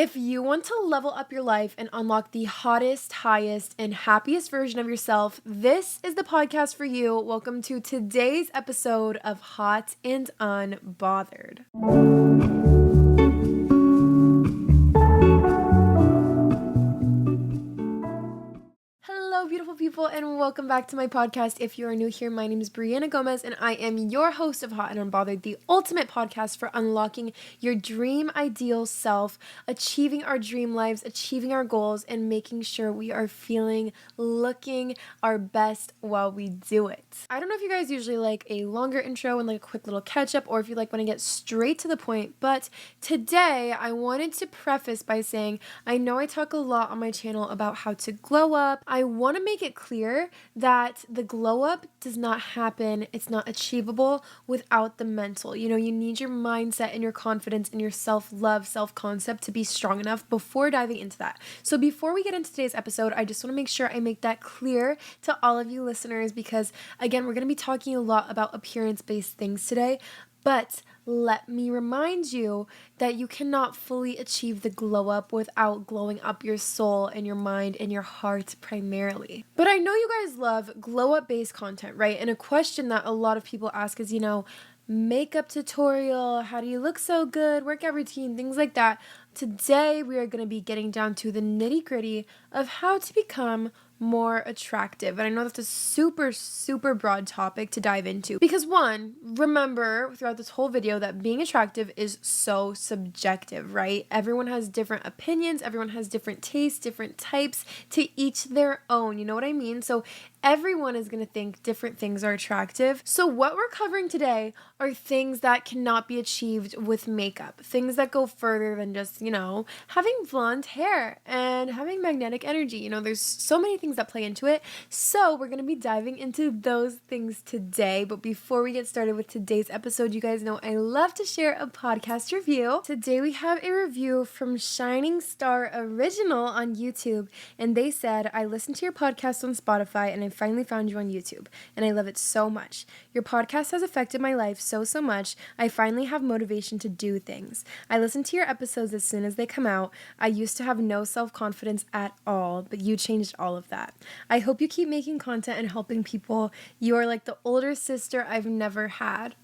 If you want to level up your life and unlock the hottest, highest, and happiest version of yourself, this is the podcast for you. Welcome to today's episode of Hot and Unbothered. Hello, beautiful people, and welcome back to my podcast. If you are new here, my name is Brianna Gomez, and I am your host of Hot and Unbothered, the ultimate podcast for unlocking your dream ideal self, achieving our dream lives, achieving our goals, and making sure we are looking our best while we do it. I don't know if you guys usually like a longer intro and like a quick little catch up, or if you like when I get straight to the point, but today I wanted to preface by saying I know I talk a lot on my channel about how to glow up. I want to make it clear that the glow up does not happen. It's not achievable without the mental. You need your mindset and your confidence and your self-love, self-concept to be strong enough before diving into that. So before we get into today's episode, I just want to make sure I make that clear to all of you listeners because, again, we're going to be talking a lot about appearance-based things today. But let me remind you that you cannot fully achieve the glow up without glowing up your soul and your mind and your heart primarily. But I know you guys love glow up based content, right? And a question that a lot of people ask is, makeup tutorial, how do you look so good, workout routine, things like that. Today we are going to be getting down to the nitty gritty of how to become more attractive. And I know that's a super, super broad topic to dive into because one, remember throughout this whole video that being attractive is so subjective, right? Everyone has different opinions, everyone has different tastes, different types, to each their own, you know what I mean? So everyone is going to think different things are attractive. So what we're covering today are things that cannot be achieved with makeup, things that go further than just, having blonde hair and having magnetic energy. There's so many things that play into it. So we're going to be diving into those things today. But before we get started with today's episode, you guys know I love to share a podcast review. Today we have a review from Shining Star Original on YouTube. And they said, I listened to your podcast on Spotify and I finally found you on YouTube. And I love it so much. Your podcast has affected my life so much. I finally have motivation to do things. I listen to your episodes as soon as they come out. I used to have no self-confidence at all, but you changed all of that. I hope you keep making content and helping people. You are like the older sister I've never had.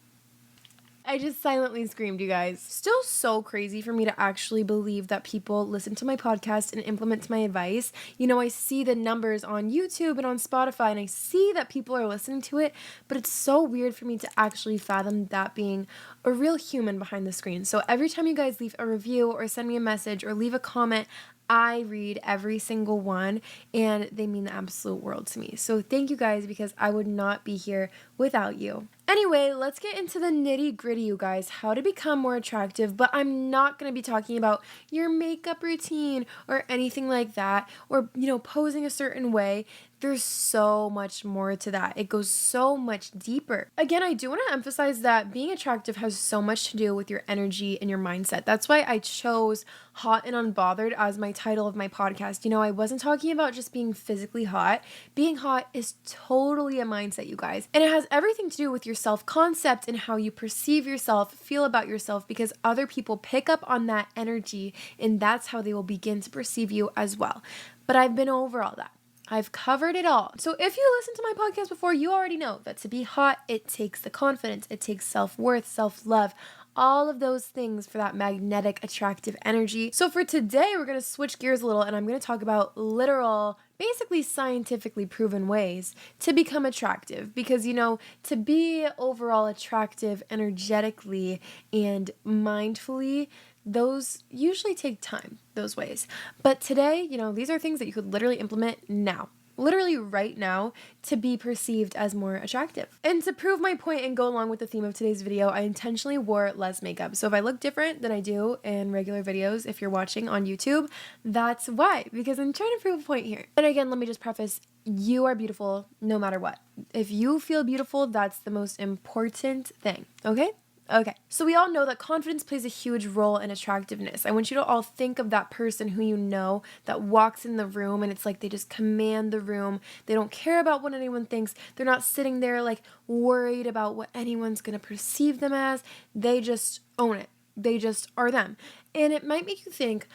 I just silently screamed, you guys. Still so crazy for me to actually believe that people listen to my podcast and implement my advice. I see the numbers on YouTube and on Spotify and I see that people are listening to it, but it's so weird for me to actually fathom that being a real human behind the screen. So every time you guys leave a review or send me a message or leave a comment, I read every single one and they mean the absolute world to me. So thank you guys because I would not be here without you. Anyway, let's get into the nitty gritty, you guys, how to become more attractive, but I'm not going to be talking about your makeup routine or anything like that or, posing a certain way. There's so much more to that. It goes so much deeper. Again, I do want to emphasize that being attractive has so much to do with your energy and your mindset. That's why I chose Hot and Unbothered as my title of my podcast. I wasn't talking about just being physically hot. Being hot is totally a mindset, you guys. And it has everything to do with your self-concept and how you perceive yourself, feel about yourself, because other people pick up on that energy and that's how they will begin to perceive you as well. But I've been over all that. I've covered it all. So if you listened to my podcast before, you already know that to be hot, it takes the confidence, it takes self-worth, self-love, all of those things for that magnetic, attractive energy. So for today, we're going to switch gears a little and I'm going to talk about literal, basically scientifically proven ways to become attractive because, to be overall attractive energetically and mindfully, those usually take time, those ways. But today, these are things that you could literally implement now. Literally right now to be perceived as more attractive. And to prove my point and go along with the theme of today's video, I intentionally wore less makeup. So if I look different than I do in regular videos, if you're watching on YouTube, that's why, because I'm trying to prove a point here. And again, let me just preface, you are beautiful no matter what. If you feel beautiful, that's the most important thing, okay? Okay, so we all know that confidence plays a huge role in attractiveness. I want you to all think of that person who you know that walks in the room and it's like they just command the room. They don't care about what anyone thinks. They're not sitting there like worried about what anyone's going to perceive them as. They just own it. They just are them. And it might make you think,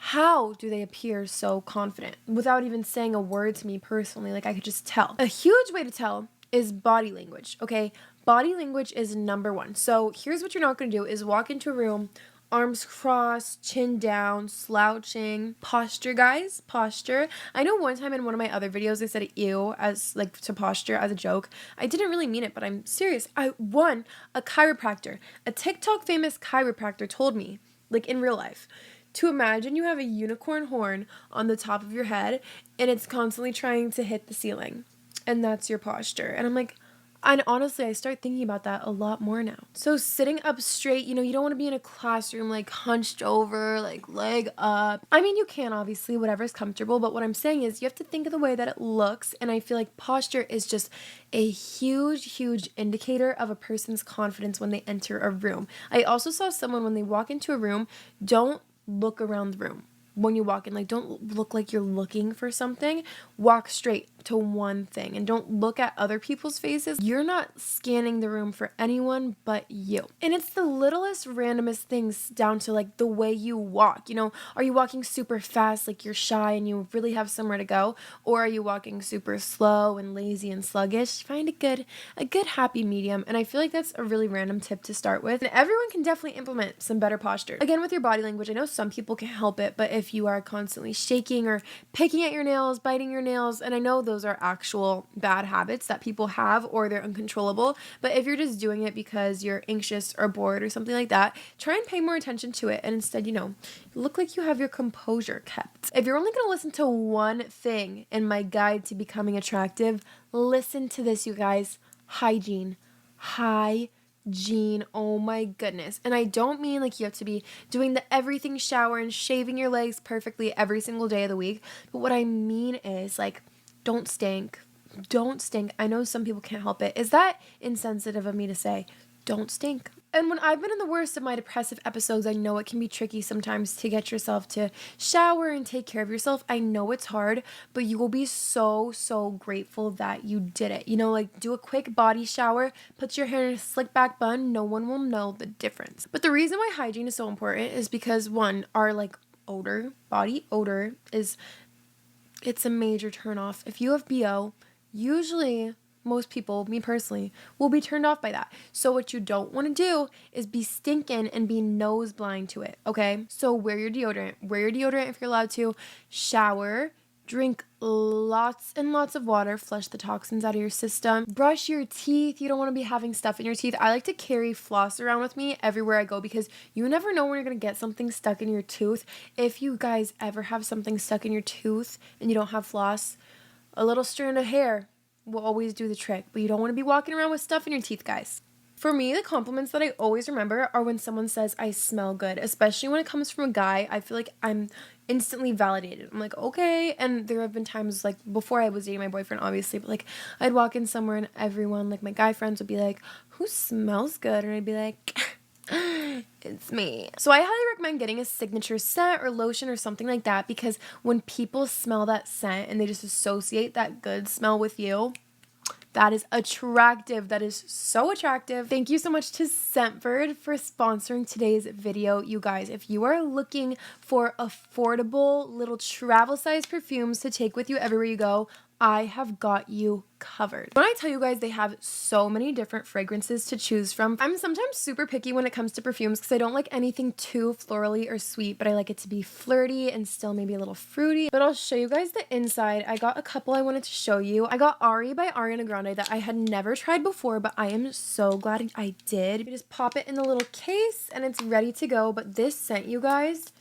how do they appear so confident without even saying a word to me personally? Like, I could just tell. A huge way to tell is body language, okay? Body language is number one. So here's what you're not going to do is walk into a room, arms crossed, chin down, slouching. Posture, guys, posture. I know one time in one of my other videos I said ew as like to posture as a joke. I didn't really mean it, but I'm serious. A chiropractor, a TikTok famous chiropractor told me, like in real life, to imagine you have a unicorn horn on the top of your head and it's constantly trying to hit the ceiling. And that's your posture. And I'm like, and honestly, I start thinking about that a lot more now. So sitting up straight, you don't want to be in a classroom like hunched over, like leg up. I mean, you can obviously, whatever's comfortable, but what I'm saying is you have to think of the way that it looks. And I feel like posture is just a huge, huge indicator of a person's confidence when they enter a room. I also saw someone when they walk into a room, don't look around the room. When you walk in, like, don't look like you're looking for something. Walk straight to one thing and don't look at other people's faces. You're not scanning the room for anyone but you. And it's the littlest, randomest things down to like the way you walk. Are you walking super fast, like you're shy and you really have somewhere to go? Or are you walking super slow and lazy and sluggish? Find a good happy medium. And I feel like that's a really random tip to start with. And everyone can definitely implement some better posture. Again, with your body language, I know some people can help it, but if you are constantly shaking or picking at your nails, biting your nails, and I know those are actual bad habits that people have or they're uncontrollable, but if you're just doing it because you're anxious or bored or something like that, try and pay more attention to it and instead, look like you have your composure kept. If you're only going to listen to one thing in my guide to becoming attractive, listen to this, you guys. Hygiene. Oh my goodness. And I don't mean like you have to be doing the everything shower and shaving your legs perfectly every single day of the week. But what I mean is like, don't stink. Don't stink. I know some people can't help it. Is that insensitive of me to say? Don't stink. And when I've been in the worst of my depressive episodes, I know it can be tricky sometimes to get yourself to shower and take care of yourself. I know it's hard, but you will be so, so grateful that you did it. Like do a quick body shower, put your hair in a slick back bun. No one will know the difference. But the reason why hygiene is so important is because one, our like body odor it's a major turnoff. If you have BO, usually most people, me personally, will be turned off by that. So what you don't want to do is be stinking and be nose blind to it, okay? So wear your deodorant. Wear your deodorant if you're allowed to. Shower. Drink lots and lots of water. Flush the toxins out of your system. Brush your teeth. You don't want to be having stuff in your teeth. I like to carry floss around with me everywhere I go because you never know when you're going to get something stuck in your tooth. If you guys ever have something stuck in your tooth and you don't have floss, a little strand of hair will always do the trick, but you don't want to be walking around with stuff in your teeth, guys. For me, the compliments that I always remember are when someone says I smell good, especially when it comes from a guy. I feel like I'm instantly validated. I'm like, okay. And there have been times like before I was dating my boyfriend, obviously, but like I'd walk in somewhere and everyone, like my guy friends would be like, who smells good? And I'd be like, it's me. So I highly recommend getting a signature scent or lotion or something like that because when people smell that scent and they just associate that good smell with you, that is attractive. That is so attractive. Thank you so much to Scentbird for sponsoring today's video. You guys, if you are looking for affordable little travel-sized perfumes to take with you everywhere you go, I have got you covered. When I tell you guys they have so many different fragrances to choose from, I'm sometimes super picky when it comes to perfumes because I don't like anything too florally or sweet, but I like it to be flirty and still maybe a little fruity. But I'll show you guys the inside. I got a couple I wanted to show you. I got Ari by Ariana Grande that I had never tried before, but I am so glad I did. You just pop it in the little case and it's ready to go. But this scent, you guys,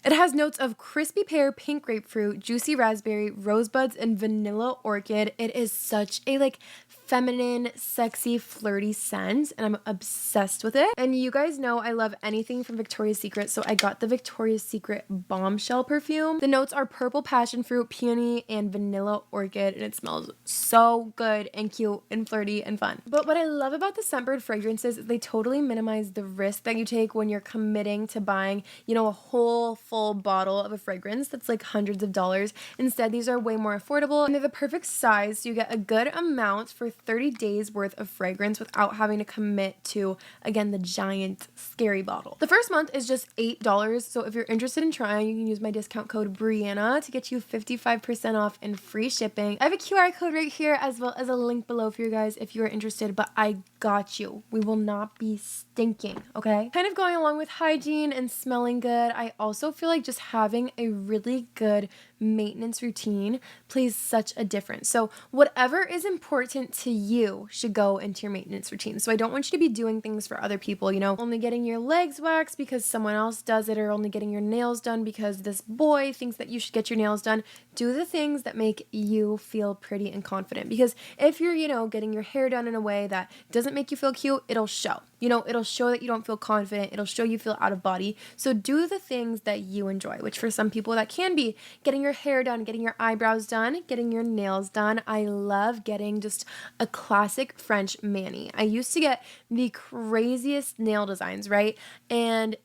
it has notes of crispy pear, pink grapefruit, juicy raspberry, rosebuds, and vanilla orchid. It is such a like feminine, sexy, flirty scent, and I'm obsessed with it. And you guys know I love anything from Victoria's Secret, so I got the Victoria's Secret Bombshell perfume. The notes are purple passion fruit, peony, and vanilla orchid, and it smells so good and cute and flirty and fun. But what I love about the Scentbird fragrances is they totally minimize the risk that you take when you're committing to buying, a whole full bottle of a fragrance that's like hundreds of dollars. Instead, these are way more affordable and they're the perfect size, so you get a good amount for 30 days worth of fragrance without having to commit to, again, the giant scary bottle. The first month is just $8. So if you're interested in trying, you can use my discount code Brianna to get you 55% off and free shipping. I have a QR code right here as well as a link below for you guys if you are interested, but I got you. We will not be stinking, okay? Kind of going along with hygiene and smelling good, I also feel like just having a really good maintenance routine plays such a difference. So whatever is important to you should go into your maintenance routine. So I don't want you to be doing things for other people, you know, only getting your legs waxed because someone else does it, or only getting your nails done because this boy thinks that you should get your nails done. Do the things that make you feel pretty and confident, because if you're, you know, getting your hair done in a way that doesn't make you feel cute, it'll show. You know, it'll show that you don't feel confident. It'll show you feel out of body. So do the things that you enjoy, which for some people that can be getting your hair done, getting your eyebrows done, getting your nails done. I love getting just a classic French mani. I used to get the craziest nail designs, right? And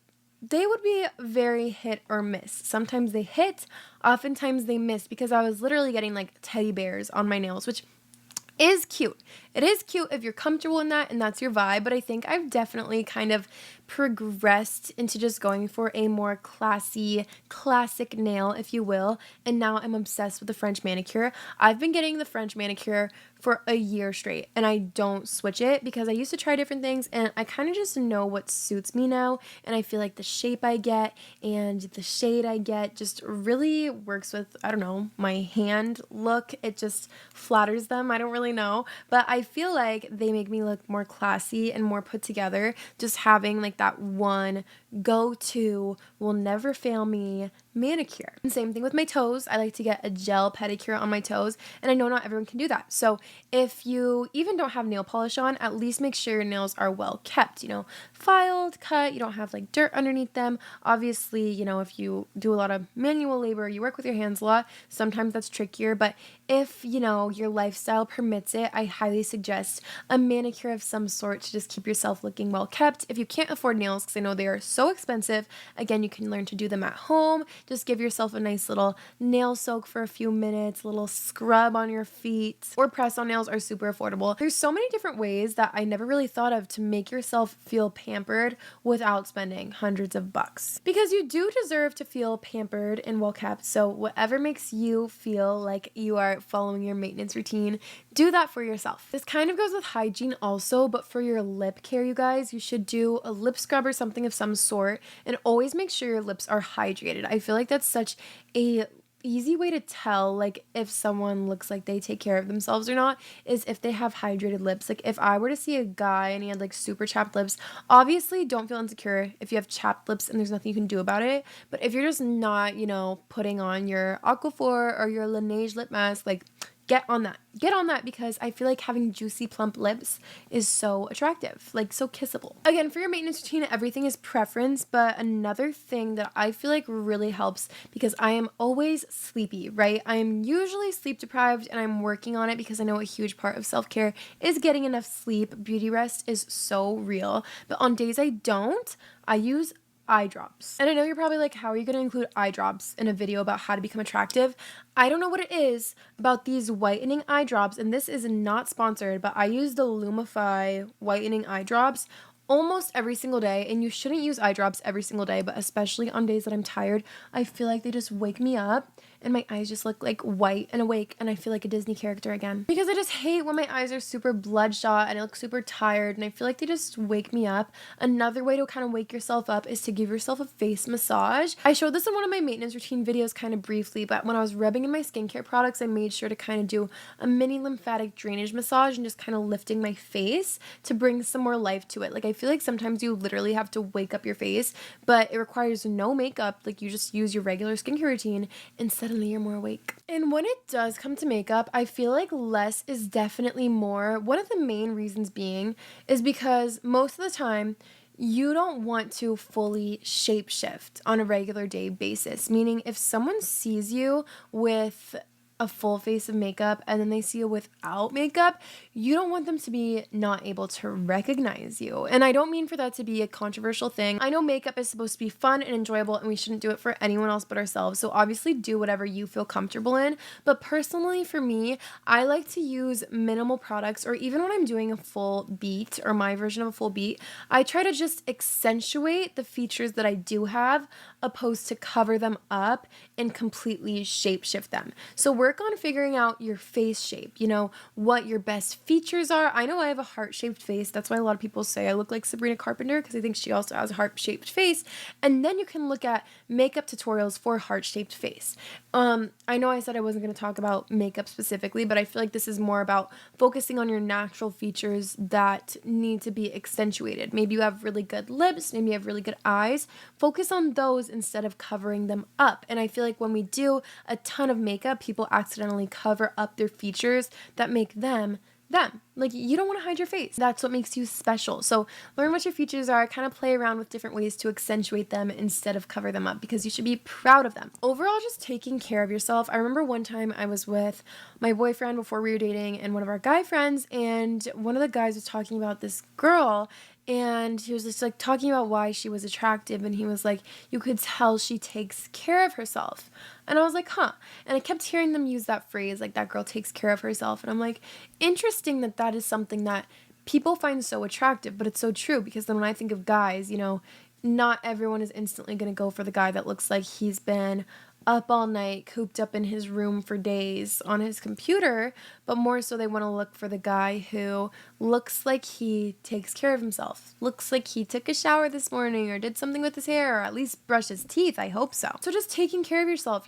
they would be very hit or miss. Sometimes they hit, oftentimes they miss, because I was literally getting like teddy bears on my nails, which is cute. It is cute if you're comfortable in that and that's your vibe, but I think I've definitely kind of progressed into just going for a more classy, classic nail, if you will, and now I'm obsessed with the French manicure. I've been getting the French manicure for a year straight, and I don't switch it because I used to try different things, and I kind of just know what suits me now, and I feel like the shape I get and the shade I get just really works with, I don't know, my hand look. It just flatters them. I don't really know, but I feel like they make me look more classy and more put together, just having like that one go-to, will never fail me manicure. And same thing with my toes. I like to get a gel pedicure on my toes, and I know not everyone can do that. So if you even don't have nail polish on, at least make sure your nails are well kept, you know, filed, cut, you don't have like dirt underneath them. Obviously, you know, if you do a lot of manual labor, you work with your hands a lot, sometimes that's trickier, but if, you know, your lifestyle permits it, I highly suggest a manicure of some sort to just keep yourself looking well kept. If you can't afford nails, because I know they are so expensive, again, you can learn to do them at home. Just give yourself a nice little nail soak for a few minutes, a little scrub on your feet, or press-on nails are super affordable. There's so many different ways that I never really thought of to make yourself feel pampered without spending hundreds of bucks. Because you do deserve to feel pampered and well kept, so whatever makes you feel like you are following your maintenance routine, do that for yourself. This kind of goes with hygiene also, but for your lip care, you guys, you should do a lip scrub or something of some sort, and always make sure your lips are hydrated. I feel like that's such a easy way to tell like if someone looks like they take care of themselves or not is if they have hydrated lips. Like if I were to see a guy and he had like super chapped lips, obviously don't feel insecure if you have chapped lips and there's nothing you can do about it. But if you're just not, you know, putting on your Aquaphor or your Laneige lip mask, like get on that. Get on that, because I feel like having juicy, plump lips is so attractive, like so kissable. Again, for your maintenance routine, everything is preference, but another thing that I feel like really helps, because I am always sleepy, right? I am usually sleep deprived, and I'm working on it because I know a huge part of self-care is getting enough sleep. Beauty rest is so real, but on days I don't, I use eye drops. And I know you're probably like, how are you going to include eye drops in a video about how to become attractive? I don't know what it is about these whitening eye drops, and this is not sponsored, but I use the Lumify whitening eye drops almost every single day, and you shouldn't use eye drops every single day, but especially on days that I'm tired, I feel like they just wake me up and my eyes just look like white and awake, and I feel like a Disney character again. Because I just hate when my eyes are super bloodshot and I look super tired, and I feel like they just wake me up. Another way to kind of wake yourself up is to give yourself a face massage. I showed this in one of my maintenance routine videos kind of briefly, but when I was rubbing in my skincare products, I made sure to kind of do a mini lymphatic drainage massage and just kind of lifting my face to bring some more life to it. Like I feel like sometimes you literally have to wake up your face, but it requires no makeup. Like you just use your regular skincare routine and suddenly you're more awake. And when it does come to makeup, I feel like less is definitely more. One of the main reasons being is because most of the time you don't want to fully shapeshift on a regular day basis. Meaning if someone sees you with a full face of makeup and then they see you without makeup, you don't want them to be not able to recognize you. And I don't mean for that to be a controversial thing. I know makeup is supposed to be fun and enjoyable and we shouldn't do it for anyone else but ourselves. So obviously do whatever you feel comfortable in. But personally for me, I like to use minimal products, or even when I'm doing a full beat or my version of a full beat, I try to just accentuate the features that I do have opposed to cover them up and completely shapeshift them. So work on figuring out your face shape, what your best features are. I know I have a heart-shaped face. That's why a lot of people say I look like Sabrina Carpenter, because I think she also has a heart-shaped face. And then you can look at makeup tutorials for heart-shaped face. I know I said I wasn't going to talk about makeup specifically, but I feel like this is more about focusing on your natural features that need to be accentuated. Maybe you have really good lips, maybe you have really good eyes. Focus on those instead of covering them up. And I feel like when we do a ton of makeup, people accidentally cover up their features that make them. Like, you don't want to hide your face. That's what makes you special. So learn what your features are, kind of play around with different ways to accentuate them instead of cover them up, because you should be proud of them. Overall, just taking care of yourself. I remember one time I was with my boyfriend before we were dating and one of our guy friends, and one of the guys was talking about this girl, and he was just like talking about why she was attractive, and he was like, you could tell she takes care of herself. And I was like, huh. And I kept hearing them use that phrase, like, that girl takes care of herself. And I'm like, interesting that is something that people find so attractive, but it's so true, because then when I think of guys, not everyone is instantly going to go for the guy that looks like he's been up all night, cooped up in his room for days on his computer, but more so they want to look for the guy who looks like he takes care of himself, looks like he took a shower this morning or did something with his hair, or at least brushed his teeth. I hope so. So just taking care of yourself,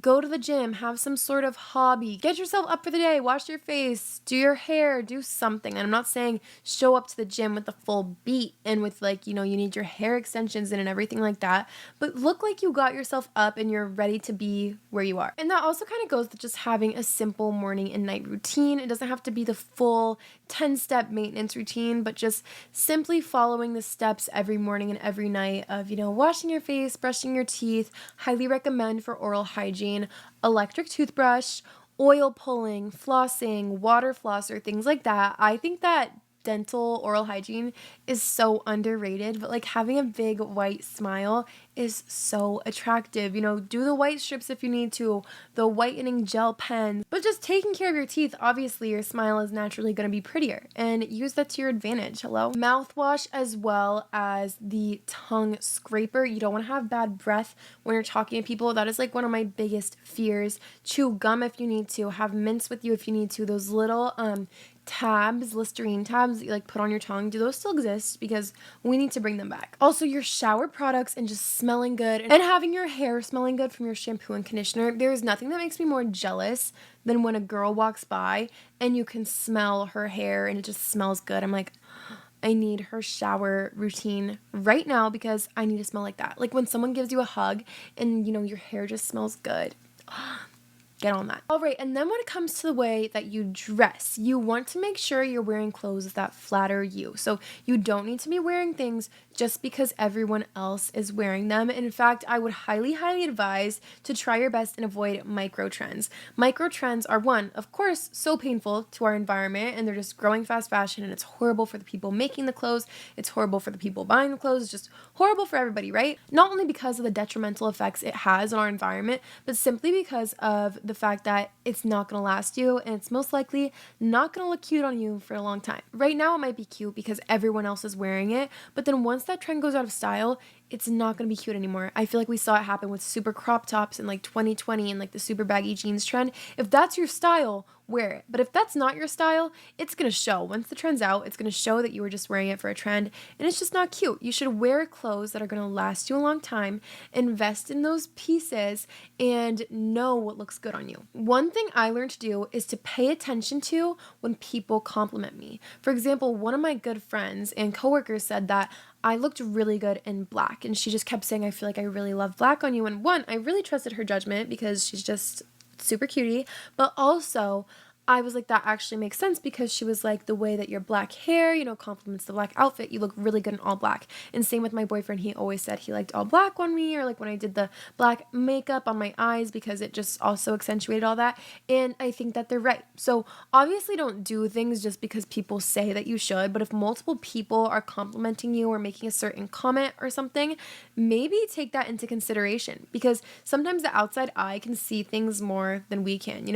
go to the gym, have some sort of hobby, get yourself up for the day, wash your face, do your hair, do something. And I'm not saying show up to the gym with a full beat and with you need your hair extensions in and everything like that, but look like you got yourself up and you're ready to be where you are. And that also kind of goes with just having a simple morning and night routine. It doesn't have to be the full 10-step maintenance routine, but just simply following the steps every morning and every night of, washing your face, brushing your teeth. Highly recommend for oral hygiene, electric toothbrush, oil pulling, flossing, water flosser, things like that. I think that dental oral hygiene is so underrated, but having a big white smile is so attractive. Do the white strips if you need to, the whitening gel pens, but just taking care of your teeth. Obviously your smile is naturally going to be prettier, and use that to your advantage. Hello. Mouthwash as well as the tongue scraper. You don't want to have bad breath when you're talking to people. That is one of my biggest fears. Chew gum if you need to, have mints with you if you need to. Those little tabs, Listerine tabs that you put on your tongue, do those still exist? Because we need to bring them back. Also, your shower products and just smelling good and having your hair smelling good from your shampoo and conditioner. There is nothing that makes me more jealous than when a girl walks by and you can smell her hair and it just smells good. I'm like, I need her shower routine right now because I need to smell like that. When someone gives you a hug and your hair just smells good. Get on that. All right, and then when it comes to the way that you dress, you want to make sure you're wearing clothes that flatter you. So you don't need to be wearing things just because everyone else is wearing them. In fact, I would highly, highly advise to try your best and avoid micro trends. Micro trends are, one, of course, so painful to our environment, and they're just growing fast fashion, and it's horrible for the people making the clothes. It's horrible for the people buying the clothes. It's just horrible for everybody, right? Not only because of the detrimental effects it has on our environment, but simply because of the fact that it's not going to last you, and it's most likely not going to look cute on you for a long time. Right now it might be cute because everyone else is wearing it, but then once that trend goes out of style, it's not going to be cute anymore. I feel like we saw it happen with super crop tops in 2020 and the super baggy jeans trend. If that's your style, wear it. But if that's not your style, it's going to show. Once the trend's out, it's going to show that you were just wearing it for a trend, and it's just not cute. You should wear clothes that are going to last you a long time, invest in those pieces, and know what looks good on you. One thing I learned to do is to pay attention to when people compliment me. For example, one of my good friends and coworkers said that I looked really good in black, and she just kept saying, I feel like I really love black on you. And one, I really trusted her judgment because she's just super cutie, but also I was like, that actually makes sense, because she was like, the way that your black hair, complements the black outfit. You look really good in all black. And same with my boyfriend. He always said he liked all black on me, or like when I did the black makeup on my eyes, because it just also accentuated all that. And I think that they're right. So obviously don't do things just because people say that you should, but if multiple people are complimenting you or making a certain comment or something, maybe take that into consideration, because sometimes the outside eye can see things more than we can.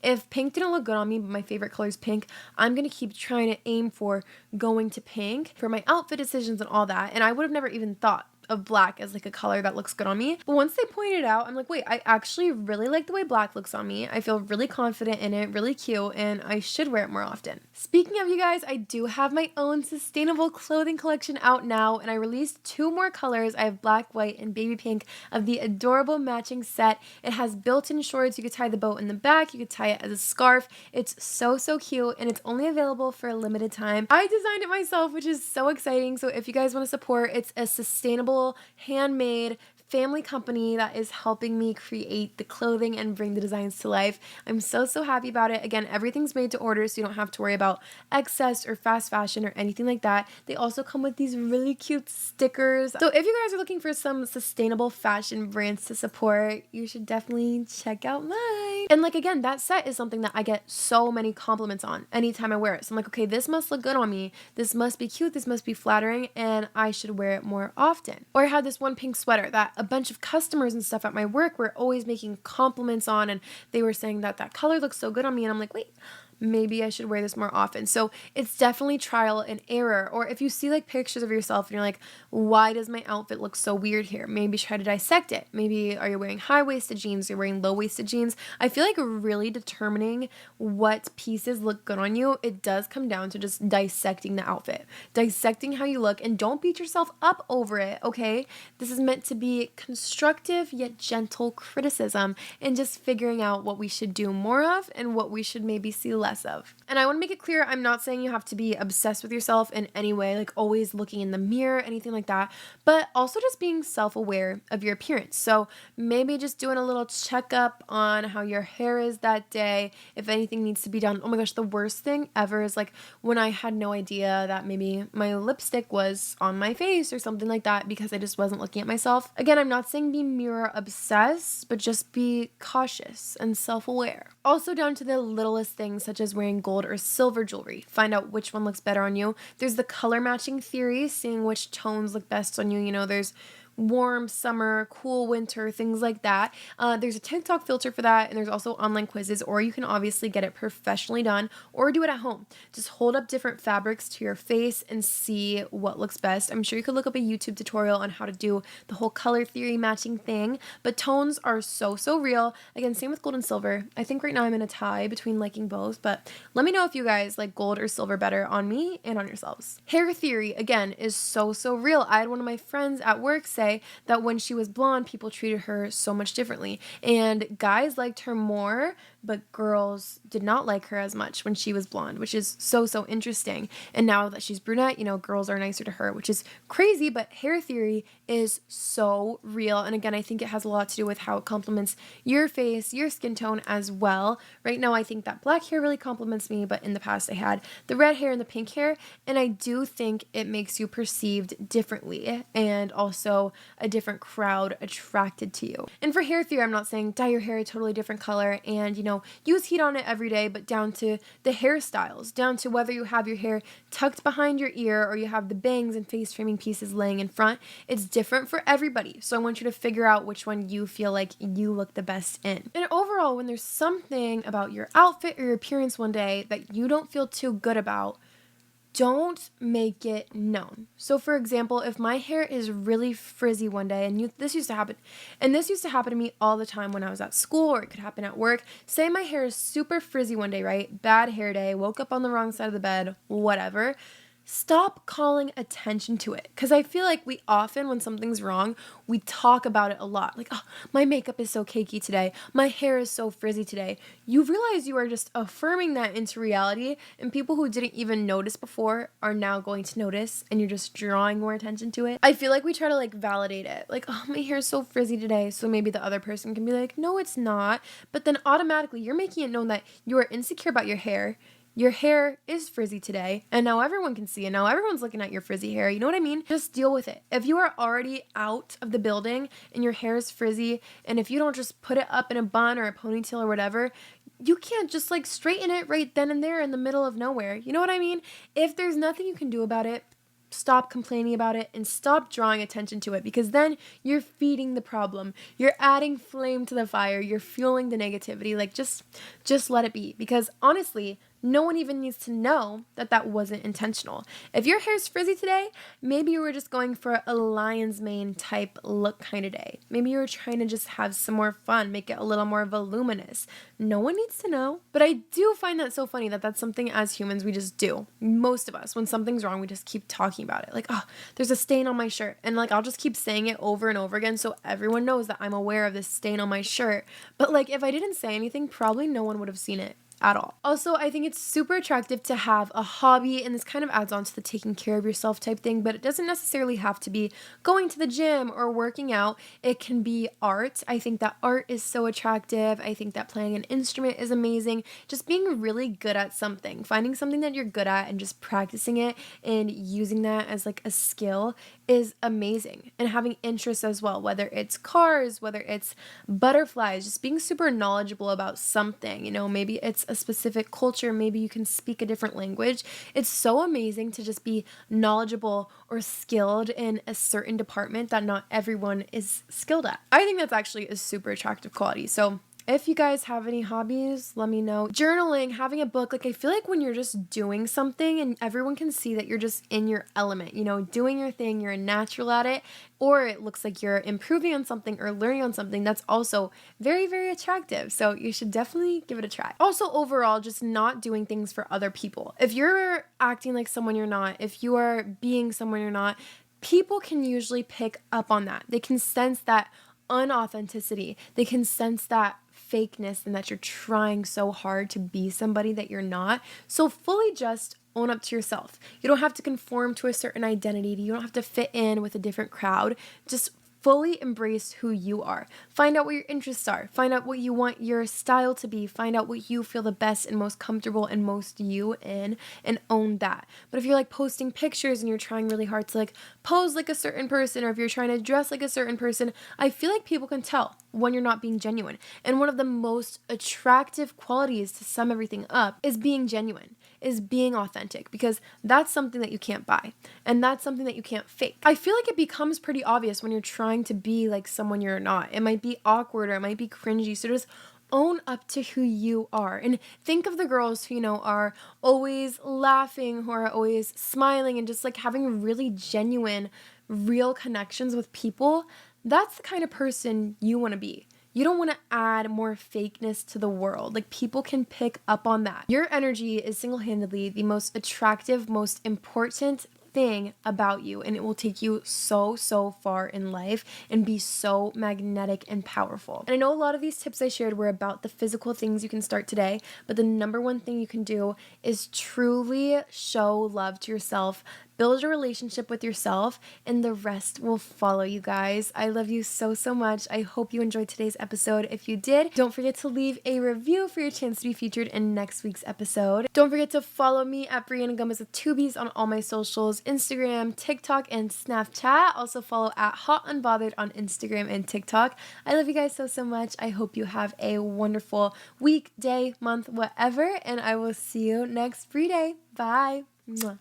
If pink didn't look good on me, but my favorite color is pink, I'm going to keep trying to aim for going to pink for my outfit decisions and all that. And I would have never even thought of black as like a color that looks good on me. But once they pointed out, I'm like, wait, I actually really like the way black looks on me. I feel really confident in it, really cute, and I should wear it more often. Speaking of, you guys, I do have my own sustainable clothing collection out now, and I released 2 more colors. I have black, white, and baby pink of the adorable matching set. It has built-in shorts. You could tie the bow in the back. You could tie it as a scarf. It's so cute, and it's only available for a limited time. I designed it myself, which is so exciting. So if you guys want to support, it's a sustainable handmade family company that is helping me create the clothing and bring the designs to life. I'm so happy about it. Again, everything's made to order, so you don't have to worry about excess or fast fashion or anything like that. They also come with these really cute stickers. So if you guys are looking for some sustainable fashion brands to support, you should definitely check out mine. And like, again, that set is something that I get so many compliments on anytime I wear it. So I'm like, okay, this must look good on me. This must be cute. This must be flattering, and I should wear it more often. Or I had this one pink sweater that a bunch of customers and stuff at my work were always making compliments on, and they were saying that that color looks so good on me, and I'm like, wait, maybe I should wear this more often. So it's definitely trial and error. Or if you see like pictures of yourself and you're like, why does my outfit look so weird here? Maybe try to dissect it. Maybe are you wearing high-waisted jeans? You're wearing low-waisted jeans? I feel like really determining what pieces look good on you, it does come down to just dissecting the outfit, dissecting how you look, and don't beat yourself up over it, okay? This is meant to be constructive yet gentle criticism, and just figuring out what we should do more of and what we should maybe see less of. And I want to make it clear, I'm not saying you have to be obsessed with yourself in any way, like always looking in the mirror, anything like that, but also just being self-aware of your appearance. So maybe just doing a little checkup on how your hair is that day, if anything needs to be done. Oh my gosh, the worst thing ever is like when I had no idea that maybe my lipstick was on my face or something like that, because I just wasn't looking at myself. Again, I'm not saying be mirror obsessed, but just be cautious and self-aware. Also down to the littlest things, such as wearing gold or silver jewelry. Find out which one looks better on you. There's the color matching theory, seeing which tones look best on you. There's warm summer, cool winter, things like that. There's a TikTok filter for that, and there's also online quizzes, or you can obviously get it professionally done or do it at home. Just hold up different fabrics to your face and see what looks best. I'm sure you could look up a YouTube tutorial on how to do the whole color theory matching thing, but tones are so real. Again, same with gold and silver. I think right now I'm in a tie between liking both, but let me know if you guys like gold or silver better on me and on yourselves. Hair theory, again, is so real. I had one of my friends at work say that when she was blonde, people treated her so much differently, and guys liked her more, but girls did not like her as much when she was blonde, which is so interesting. And now that she's brunette, girls are nicer to her, which is crazy, but hair theory is so real. And again, I think it has a lot to do with how it complements your face, your skin tone as well. Right now, I think that black hair really complements me, but in the past I had the red hair and the pink hair, and I do think it makes you perceived differently, and also a different crowd attracted to you. And for hair theory, I'm not saying dye your hair a totally different color and, use heat on it every day, but down to the hairstyles, down to whether you have your hair tucked behind your ear or you have the bangs and face framing pieces laying in front. It's different for everybody. So I want you to figure out which one you feel like you look the best in. And overall, when there's something about your outfit or your appearance one day that you don't feel too good about, don't make it known. So for example, if my hair is really frizzy one day, and this used to happen to me all the time when I was at school, or it could happen at work. Say my hair is super frizzy one day, right? Bad hair day, woke up on the wrong side of the bed, whatever. stop calling attention to it. Because I feel like we often, when something's wrong, we talk about it a lot. Like, oh, my makeup is so cakey today. My hair is so frizzy today. You realize you are just affirming that into reality, and people who didn't even notice before are now going to notice, and you're just drawing more attention to it. I feel like we try to like validate it. Like, oh, my hair is so frizzy today. So maybe the other person can be like, no, it's not. But then automatically you're making it known that you are insecure about your hair. Your hair is frizzy today, and now everyone can see it. Now everyone's looking at your frizzy hair. You know what I mean? Just deal with it. If you are already out of the building and your hair is frizzy, and if you don't just put it up in a bun or a ponytail or whatever, you can't just like straighten it right then and there in the middle of nowhere. You know what I mean? If there's nothing you can do about it, stop complaining about it and stop drawing attention to it, because then you're feeding the problem. You're adding flame to the fire. You're fueling the negativity. Like just let it be, because honestly, no one even needs to know that that wasn't intentional. If your hair's frizzy today, maybe you were just going for a lion's mane type look kind of day. Maybe you were trying to just have some more fun, make it a little more voluminous. No one needs to know. But I do find that so funny that that's something as humans we just do. Most of us, when something's wrong, we just keep talking about it. Like, oh, there's a stain on my shirt. And like, I'll just keep saying it over and over again so everyone knows that I'm aware of this stain on my shirt. But like, if I didn't say anything, probably no one would have seen it at all. Also, I think it's super attractive to have a hobby, and this kind of adds on to the taking care of yourself type thing, but it doesn't necessarily have to be going to the gym or working out. It can be art. I think that art is so attractive. I think that playing an instrument is amazing. Just being really good at something, finding something that you're good at and just practicing it and using that as like a skill is amazing. And having interests as well, whether it's cars, whether it's butterflies, just being super knowledgeable about something, you know, maybe it's a specific culture, maybe you can speak a different language. It's so amazing to just be knowledgeable or skilled in a certain department that not everyone is skilled at. I think that's actually a super attractive quality. So if you guys have any hobbies, let me know. Journaling, having a book, like I feel like when you're just doing something and everyone can see that you're just in your element, you know, doing your thing, you're a natural at it, or it looks like you're improving on something or learning on something, that's also very, very attractive. So you should definitely give it a try. Also, overall, just not doing things for other people. If you're acting like someone you're not, if you are being someone you're not, people can usually pick up on that. They can sense that unauthenticity. They can sense that fakeness and that you're trying so hard to be somebody that you're not. So fully just own up to yourself. You don't have to conform to a certain identity. You don't have to fit in with a different crowd. Just fully embrace who you are. Find out what your interests are. Find out what you want your style to be. Find out what you feel the best and most comfortable and most you in, and own that. But if you're like posting pictures and you're trying really hard to like pose like a certain person, or if you're trying to dress like a certain person, I feel like people can tell when you're not being genuine. And one of the most attractive qualities to sum everything up is being genuine, is being authentic, because that's something that you can't buy and that's something that you can't fake. I feel like it becomes pretty obvious when you're trying to be like someone you're not. It might be awkward or it might be cringy. So just own up to who you are. And think of the girls who, you know, are always laughing, who are always smiling and just like having really genuine, real connections with people. That's the kind of person you want to be. You don't want to add more fakeness to the world. Like, people can pick up on that. Your energy is single-handedly the most attractive, most important thing about you, and it will take you so far in life and be so magnetic and powerful. And I know a lot of these tips I shared were about the physical things you can start today, but the number one thing you can do is truly show love to yourself, build a relationship with yourself, and the rest will follow, you guys. I love you so much. I hope you enjoyed today's episode. If you did, don't forget to leave a review for your chance to be featured in next week's episode. Don't forget to follow me at Brianna Gomez with 2 B's on all my socials, Instagram, TikTok, and Snapchat. Also follow at Hot Unbothered on Instagram and TikTok. I love you guys so much. I hope you have a wonderful week, day, month, whatever, and I will see you next Bri-day. Bye. Mwah.